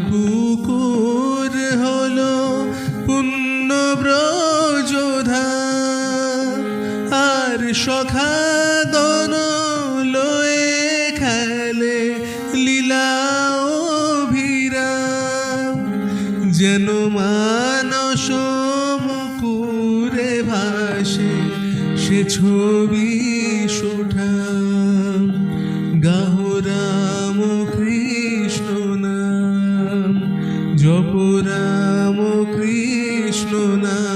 পুকুর হলো পুণ্য ব্রজধাম, আর সখাগণ লয়ে খেলে লীলা অভিরাম। যেন মানস মুকুরে ভাসে সে ছবি সুঠাম। গাহ রাম কৃষ্ণ নাম, জপ রাম কৃষ্ণ নাম।